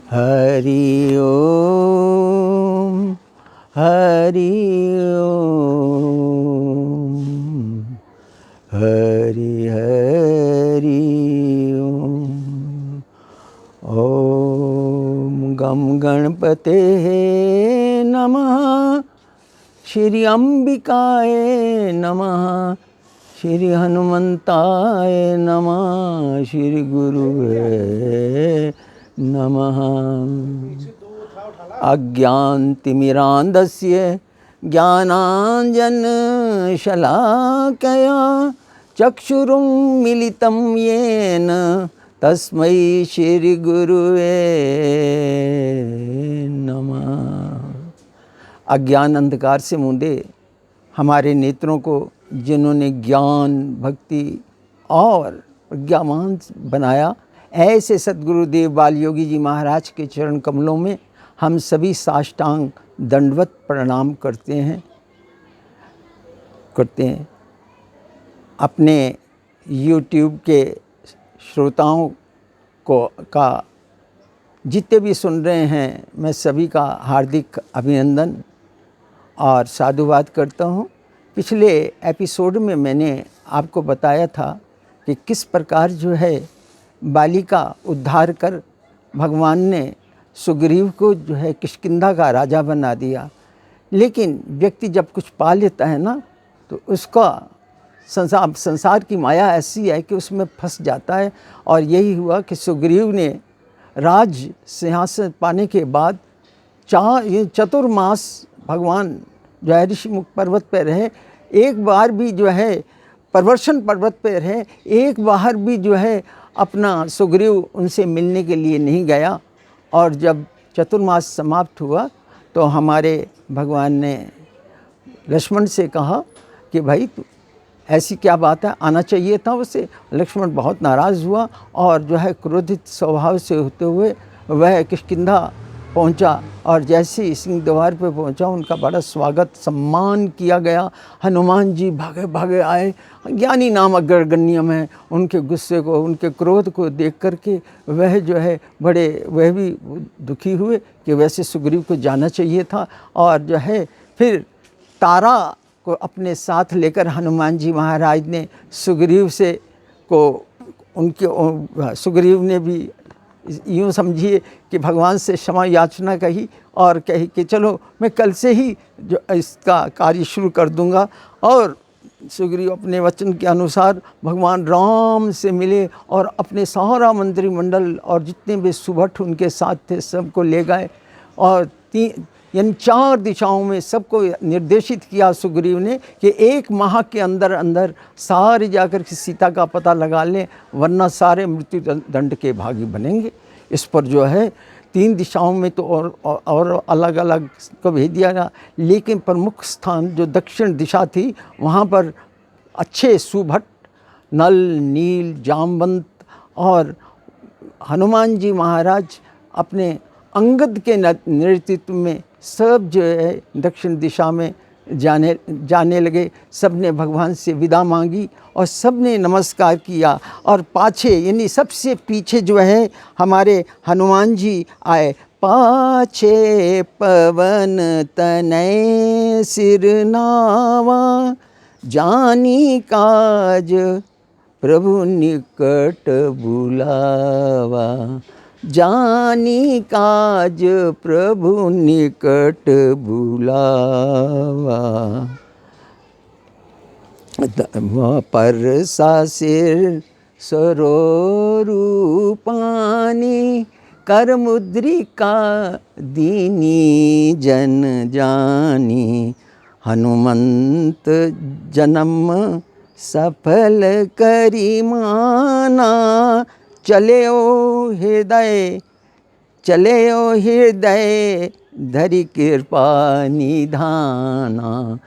हरि ओम हरि ओम हरि हरि ओम। ओम गम गणपते नमः, श्री अंबिकाय नमः, श्री हनुमंताय नमः, श्री गुरुवे नमः। अज्ञानतिमिरान्धस्य ज्ञानाञ्जनशलाकया चक्षुरुन्मीलितं येन तस्मै श्रीगुरुवे नमः। अज्ञान अंधकार से मूंदे हमारे नेत्रों को जिन्होंने ज्ञान, भक्ति और प्रज्ञावान बनाया, ऐसे सद्गुरुदेव बाल योगी जी महाराज के चरण कमलों में हम सभी साष्टांग दंडवत प्रणाम करते हैं। अपने YouTube के श्रोताओं का जितने भी सुन रहे हैं, मैं सभी का हार्दिक अभिनंदन और साधुवाद करता हूँ। पिछले एपिसोड में मैंने आपको बताया था कि किस प्रकार जो है बाली का उद्धार कर भगवान ने सुग्रीव को जो है किष्किंधा का राजा बना दिया। लेकिन व्यक्ति जब कुछ पा लेता है ना, तो उसका संसार की माया ऐसी है कि उसमें फंस जाता है। और यही हुआ कि सुग्रीव ने राज सिंहासन पाने के बाद चतुर्मास भगवान जो है ऋषिमुख पर्वत पर रहे। एक बार भी जो है प्रवर्षण पर्वत पर रहे, एक बार भी जो है अपना सुग्रीव उनसे मिलने के लिए नहीं गया। और जब चतुर्मास समाप्त हुआ तो हमारे भगवान ने लक्ष्मण से कहा कि भाई ऐसी क्या बात है, आना चाहिए था उसे। लक्ष्मण बहुत नाराज़ हुआ और जो है क्रोधित स्वभाव से होते हुए वह किष्किंधा पहुंचा। और जैसे ही सिंह द्वार पर पहुंचा, उनका बड़ा स्वागत सम्मान किया गया। हनुमान जी भागे भागे आए। ज्ञानी नाम अग्रगण्य में उनके गुस्से को, उनके क्रोध को देख करके वह जो है वह भी दुखी हुए कि वैसे सुग्रीव को जाना चाहिए था। और जो है फिर तारा को अपने साथ लेकर हनुमान जी महाराज ने सुग्रीव ने भी यूँ समझिए कि भगवान से क्षमा याचना कही और कही कि चलो मैं कल से ही जो इसका कार्य शुरू कर दूंगा। और सुग्रीव अपने वचन के अनुसार भगवान राम से मिले और अपने सारा मंत्रिमंडल और जितने भी सुभट उनके साथ थे सबको ले गए। और यानी 4 दिशाओं में सबको निर्देशित किया सुग्रीव ने कि 1 माह के अंदर अंदर सारे जाकर के सीता का पता लगा लें, वरना सारे मृत्यु दंड के भागी बनेंगे। इस पर जो है 3 दिशाओं में तो और अलग अलग को भेज दिया गया, लेकिन प्रमुख स्थान जो दक्षिण दिशा थी वहाँ पर अच्छे सुभट नल, नील, जामवंत और हनुमान जी महाराज अपने अंगद के नेतृत्व में सब जो है दक्षिण दिशा में जाने लगे। सब ने भगवान से विदा मांगी और सब ने नमस्कार किया। और पाछे यानी सबसे पीछे जो है हमारे हनुमान जी आए। पाछे पवन तनय सिरनावा, जानी काज प्रभु निकट बुलावा, जानी काज प्रभु निकट बुलावा। परसा सिर स्वरूपानी, कर मुद्रिका दीनी जन जानी, हनुमंत जन्म सफल करी माना, चले ओ हृदय धरि कृपा निधाना,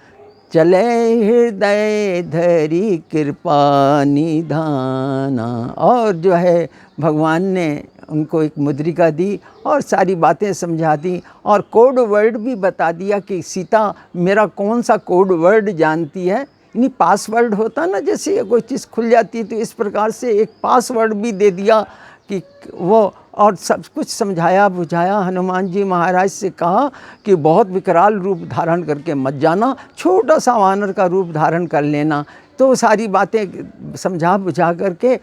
चले हृदय धरि कृपा निधाना। और जो है भगवान ने उनको एक मुद्रिका दी और सारी बातें समझा दी और कोड वर्ड भी बता दिया कि सीता मेरा कौन सा कोड वर्ड जानती है। यानी पासवर्ड होता ना, जैसे कोई चीज़ खुल जाती है तो इस प्रकार से एक पासवर्ड भी दे दिया कि वो और सब कुछ समझाया बुझाया। हनुमान जी महाराज से कहा कि बहुत विकराल रूप धारण करके मत जाना, छोटा सा वानर का रूप धारण कर लेना। तो सारी बातें समझा बुझा करके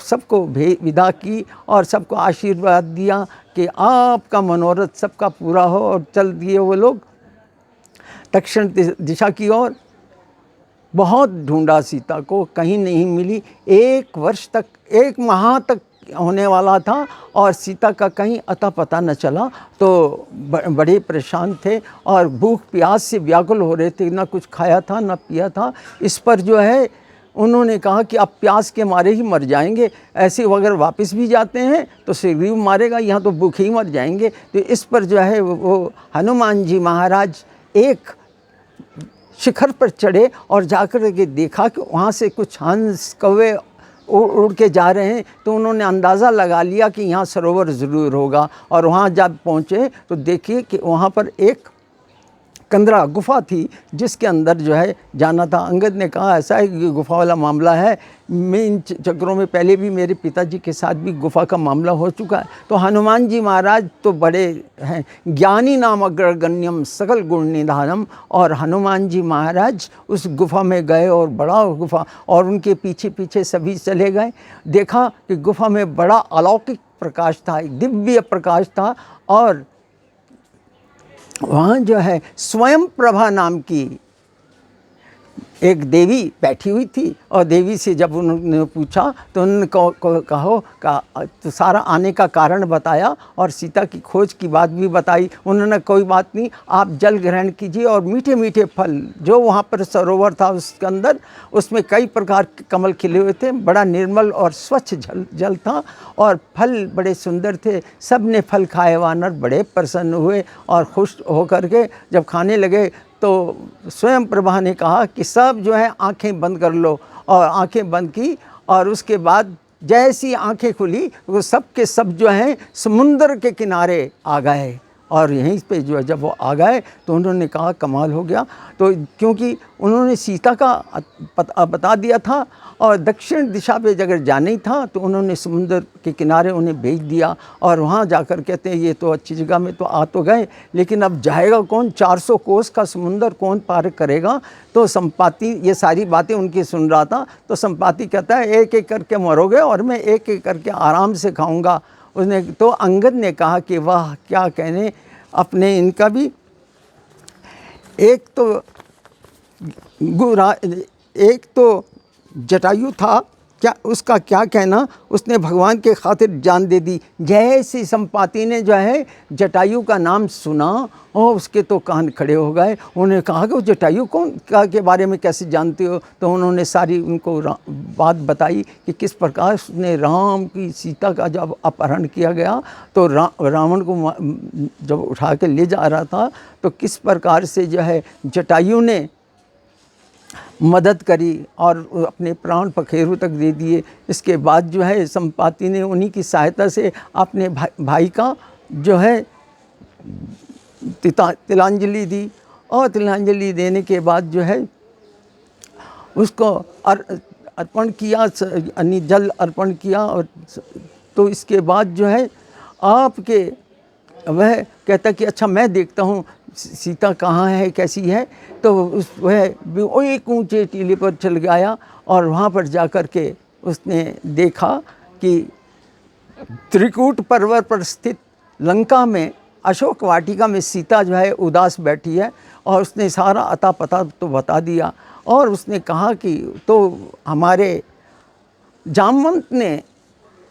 सबको विदा की और सबको आशीर्वाद दिया कि आपका मनोरथ सबका पूरा हो। और चल दिए वो लोग दक्षिण दिशा की ओर। बहुत ढूंढा सीता को, कहीं नहीं मिली। 1 वर्ष तक, 1 माह तक होने वाला था और सीता का कहीं अता पता न चला। तो बड़े परेशान थे और भूख प्यास से व्याकुल हो रहे थे, ना कुछ खाया था ना पिया था। इस पर जो है उन्होंने कहा कि अब प्यास के मारे ही मर जाएंगे, ऐसे अगर वापस भी जाते हैं तो सुग्रीव मारेगा, यहाँ तो भूखे ही मर जाएंगे। तो इस पर जो है वो हनुमान जी महाराज एक शिखर पर चढ़े और जाकर के देखा कि वहाँ से कुछ हंस कौवे उड़ के जा रहे हैं। तो उन्होंने अंदाज़ा लगा लिया कि यहाँ सरोवर ज़रूर होगा। और वहाँ जब पहुँचे तो देखिए कि वहाँ पर एक कंदरा गुफा थी जिसके अंदर जो है जाना था। अंगद ने कहा ऐसा है कि गुफा वाला मामला है, मैं इन चक्रों में पहले भी मेरे पिताजी के साथ भी गुफा का मामला हो चुका है। तो हनुमान जी महाराज तो बड़े हैं, ज्ञानी नाम अग्रगण्यम सकल गुण निधानम। और हनुमान जी महाराज उस गुफा में गए और बड़ा गुफा, और उनके पीछे पीछे सभी चले गए। देखा कि गुफा में बड़ा अलौकिक प्रकाश था, एक दिव्य प्रकाश था। और वहाँ जो है स्वयं प्रभा नाम की एक देवी बैठी हुई थी। और देवी से जब उन्होंने पूछा तो उन्होंने कहा तो सारा आने का कारण बताया और सीता की खोज की बात भी बताई। उन्होंने कोई बात नहीं, आप जल ग्रहण कीजिए और मीठे मीठे फल, जो वहाँ पर सरोवर था उसके अंदर, उसमें कई प्रकार के कमल खिले हुए थे, बड़ा निर्मल और स्वच्छ जल था और फल बड़े सुंदर थे। सब ने फल खाए, वानर बड़े प्रसन्न हुए और खुश होकर के जब खाने लगे तो स्वयं प्रभा ने कहा कि सब जो है आंखें बंद कर लो। और आंखें बंद की और उसके बाद जैसी आंखें खुली वो सब के सब जो हैं समुंदर के किनारे आ गए। और यहीं पे जो है जब वो आ गए तो उन्होंने कहा कमाल हो गया। तो क्योंकि उन्होंने सीता का बता दिया था और दक्षिण दिशा पे अगर जाना ही था तो उन्होंने समुंदर के किनारे उन्हें भेज दिया। और वहाँ जाकर कहते हैं ये तो अच्छी जगह में तो आ तो गए, लेकिन अब जाएगा कौन, 400 कोस का समुंदर कौन पार करेगा। तो संपाति ये सारी बातें उनकी सुन रहा था। तो संपाति कहता है एक एक करके मरोगे और मैं एक एक करके आराम से खाऊंगा। उसने तो अंगद ने कहा कि वाह क्या कहने अपने इनका भी। एक तो जटायु था, क्या उसका क्या कहना, उसने भगवान के खातिर जान दे दी। जैसे संपाति ने जो है जटायु का नाम सुना और उसके तो कान खड़े हो गए। उन्होंने कहा कि वो जटायु कौन के बारे में कैसे जानते हो। तो उन्होंने सारी उनको बात बताई कि किस प्रकार उसने राम की सीता का जब अपहरण किया गया तो रावण को जब उठा के ले जा रहा था तो किस प्रकार से जो है जटायु ने मदद करी और अपने प्राण पखेरु तक दे दिए। इसके बाद जो है संपाति ने उन्हीं की सहायता से अपने भाई का जो है तिलांजलि दी। और तिलांजलि देने के बाद जो है उसको अर्पण किया, जल अर्पण किया। और तो इसके बाद जो है आपके वह कहता कि अच्छा मैं देखता हूँ सीता कहाँ है कैसी है। तो वह एक ऊंचे टीले पर चल गया और वहाँ पर जाकर के उसने देखा कि त्रिकूट पर्वत पर स्थित लंका में अशोक वाटिका में सीता जो है उदास बैठी है। और उसने सारा अता पता तो बता दिया। और उसने कहा कि तो हमारे जामवंत ने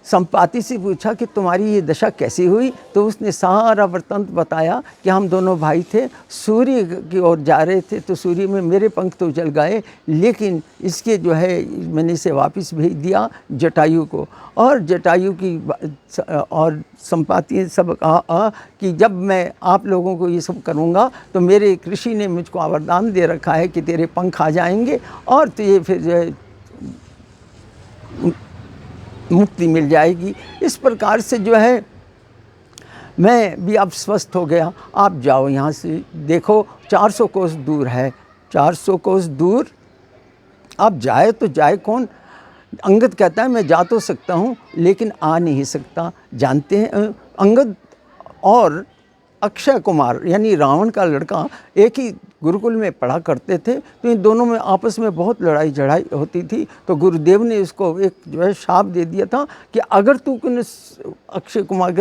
संपाति से पूछा कि तुम्हारी ये दशा कैसी हुई। तो उसने सारा वृत्तांत बताया कि हम दोनों भाई थे, सूर्य की ओर जा रहे थे तो सूर्य में मेरे पंख तो जल गए, लेकिन इसके जो है मैंने इसे वापस भेज दिया जटायु को। और जटायु की और संपाति सब कहा कि जब मैं आप लोगों को ये सब करूँगा तो मेरे ऋषि ने मुझको वरदान दे रखा है कि तेरे पंख आ जाएंगे और तो ये फिर जो है मुक्ति मिल जाएगी। इस प्रकार से जो है मैं भी अब स्वस्थ हो गया। आप जाओ यहाँ से, देखो 400 कोस दूर है, 400 कोस दूर। अब जाए तो जाए कौन। अंगद कहता है मैं जा तो सकता हूँ लेकिन आ नहीं सकता। जानते हैं अंगद और अक्षय कुमार यानी रावण का लड़का एक ही गुरुकुल में पढ़ा करते थे, तो इन दोनों में आपस में बहुत लड़ाई झड़ाई होती थी। तो गुरुदेव ने इसको एक जो है शाप दे दिया था कि अगर तू अक्षय कुमार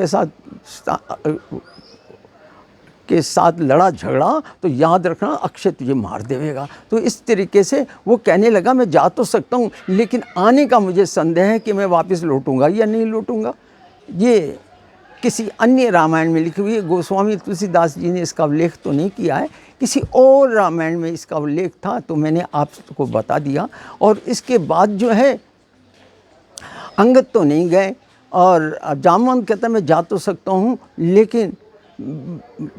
के साथ लड़ा झगड़ा तो याद रखना अक्षय तुझे मार देवेगा। तो इस तरीके से वो कहने लगा मैं जा तो सकता हूँ लेकिन आने का मुझे संदेह है कि मैं वापस लौटूंगा या नहीं लौटूंगा। ये किसी अन्य रामायण में लिखी हुई है, गोस्वामी तुलसीदास जी ने इसका उल्लेख तो नहीं किया है, किसी और रामायण में इसका उल्लेख था तो मैंने आपको बता दिया। और इसके बाद जो है अंगद तो नहीं गए और जामवंत कहता मैं जा तो सकता हूँ लेकिन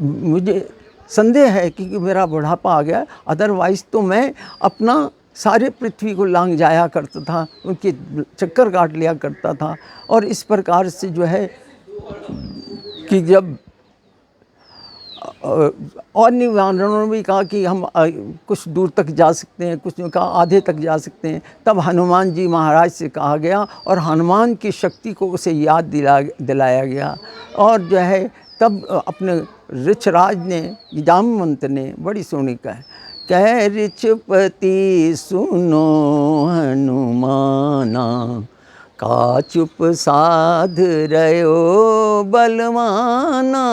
मुझे संदेह है कि मेरा बुढ़ापा आ गया, अदरवाइज़ तो मैं अपना सारे पृथ्वी को लांग जाया करता था, उनके चक्कर काट लिया करता था। और इस प्रकार से जो है कि जब और निवारणों ने भी कहा कि हम कुछ दूर तक जा सकते हैं, कुछ ने कहा आधे तक जा सकते हैं। तब हनुमान जी महाराज से कहा गया और हनुमान की शक्ति को उसे याद दिलाया गया। और जो है तब अपने ऋक्षराज ने जामवंत ने बड़ी सोनी कह ऋक्षपति सुनो हनुमाना, का चुप साध रयो बलवाना,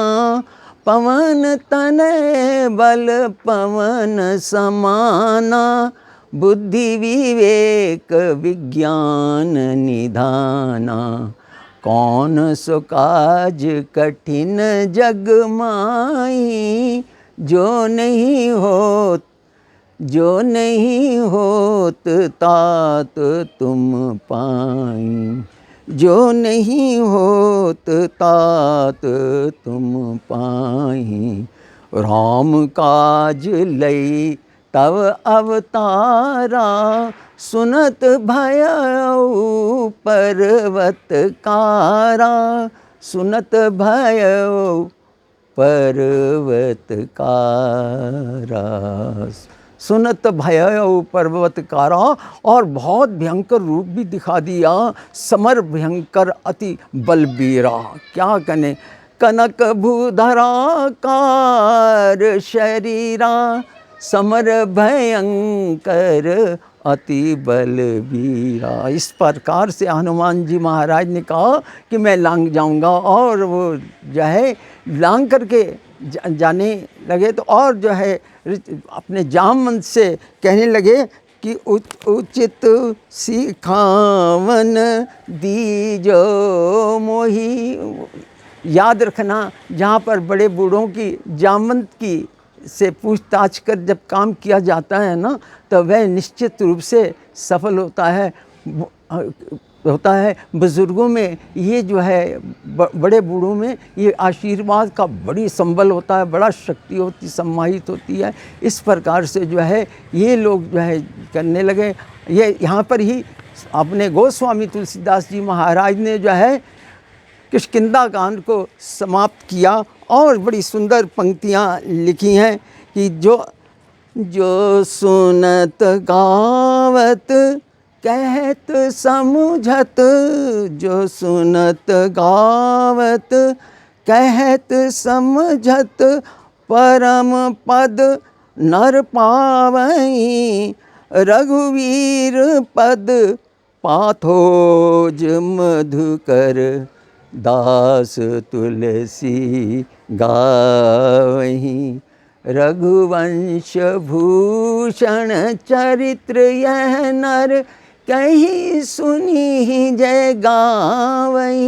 पवन तनय बल पवन समाना, बुद्धि विवेक विज्ञान निधाना, कौन सो काज कठिन जग माही, जो नहीं होत तात तुम पाई, जो नहीं होत तात तुम पाई, राम काज लई तव अवतारा, सुनत भयउ पर्वतकारा, सुनत भयउ पर्वतकारा, सुनत भयउ पर्वतकारा। और बहुत भयंकर रूप भी दिखा दिया, समर भयंकर अति बलबीरा। क्या कने कनक भूधराकार शरीरा, समर भयंकर अति बलबीरा। इस प्रकार से हनुमान जी महाराज ने कहा कि मैं लांग जाऊंगा। और वो जो है लांग करके जाने लगे तो और जो है अपने जामवंत से कहने लगे कि उचित सिखावन दीजो मोही। याद रखना जहाँ पर बड़े बूढ़ों की जामवंत की से पूछताछ कर जब काम किया जाता है ना, तो वह निश्चित रूप से सफल होता है। बुज़ुर्गों में ये जो है बड़े बूढ़ों में ये आशीर्वाद का बड़ी संबल होता है, बड़ा शक्ति होती सम्माहित होती है। इस प्रकार से जो है ये लोग जो है करने लगे। ये यहाँ पर ही अपने गोस्वामी तुलसीदास जी महाराज ने जो है किष्किंधा कांड को समाप्त किया। और बड़ी सुंदर पंक्तियाँ लिखी हैं कि जो सुनत गावत कहत समझत, जो सुनत गावत कहत समझत, परम पद नर पावई, रघुवीर पद पाथोज मधुकर, दास तुलसी गावहीं, रघुवंश भूषण चरित्र यह नर, कहीं सुनी जय गावहीं,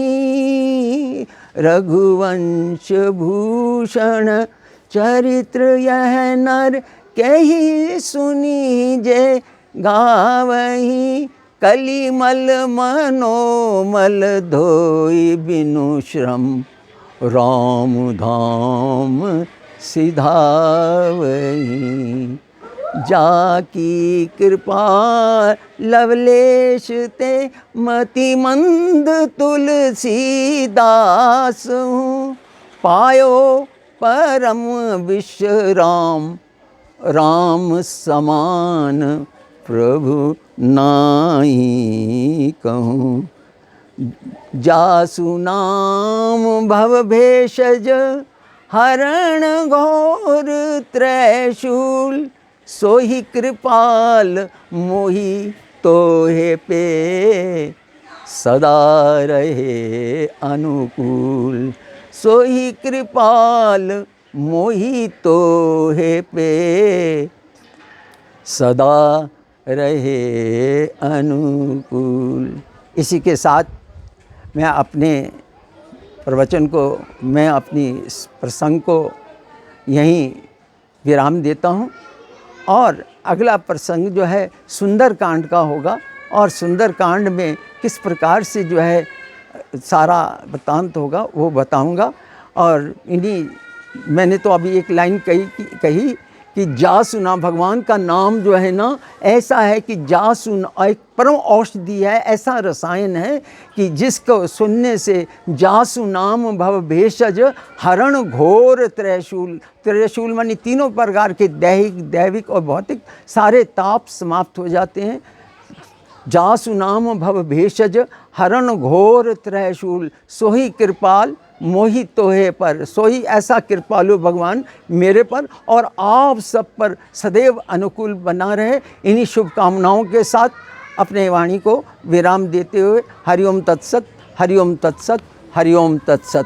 रघुवंश भूषण चरित्र यह नर, कहीं सुनी जय गावहीं, कलिमल मनोमल धोई बिनु श्रम, राम धाम सिधावहीं, जाकी कृपा लवलेश ते, मति मंद तुलसीदास हूँ, पायो परम विश्राम, राम समान प्रभु नाई कहूँ। जासु नाम भव भेषज हरण घोर त्रैशूल, सोहि कृपाल मोहि तोहे पे सदा रहे अनुकूल। सोहि कृपाल मोहि तोहे पे सदा रहे अनुकूल। इसी के साथ मैं अपने प्रवचन को, मैं अपनी इस प्रसंग को यहीं विराम देता हूँ। और अगला प्रसंग जो है सुंदर कांड का होगा, और सुंदर कांड में किस प्रकार से जो है सारा वृत्तांत होगा वो बताऊंगा। और इन्हीं मैंने तो अभी एक लाइन कही कि जासु नाम, भगवान का नाम जो है ना ऐसा है कि जासु एक परम औषधि है, ऐसा रसायन है कि जिसको सुनने से जासु नाम भव भेषज हरण घोर त्रैशूल, त्रैशूल मानी तीनों प्रकार के दैविक और भौतिक सारे ताप समाप्त हो जाते हैं। जासु नाम भव भेषज हरण घोर त्रैशूल, सोही कृपाल मोहि तोहे पर। सोही ऐसा कृपालु भगवान मेरे पर और आप सब पर सदैव अनुकूल बना रहे। इन्हीं शुभकामनाओं के साथ अपने वाणी को विराम देते हुए हरिओम तत्सत, हरिओम तत्सत, हरिओम तत्सत।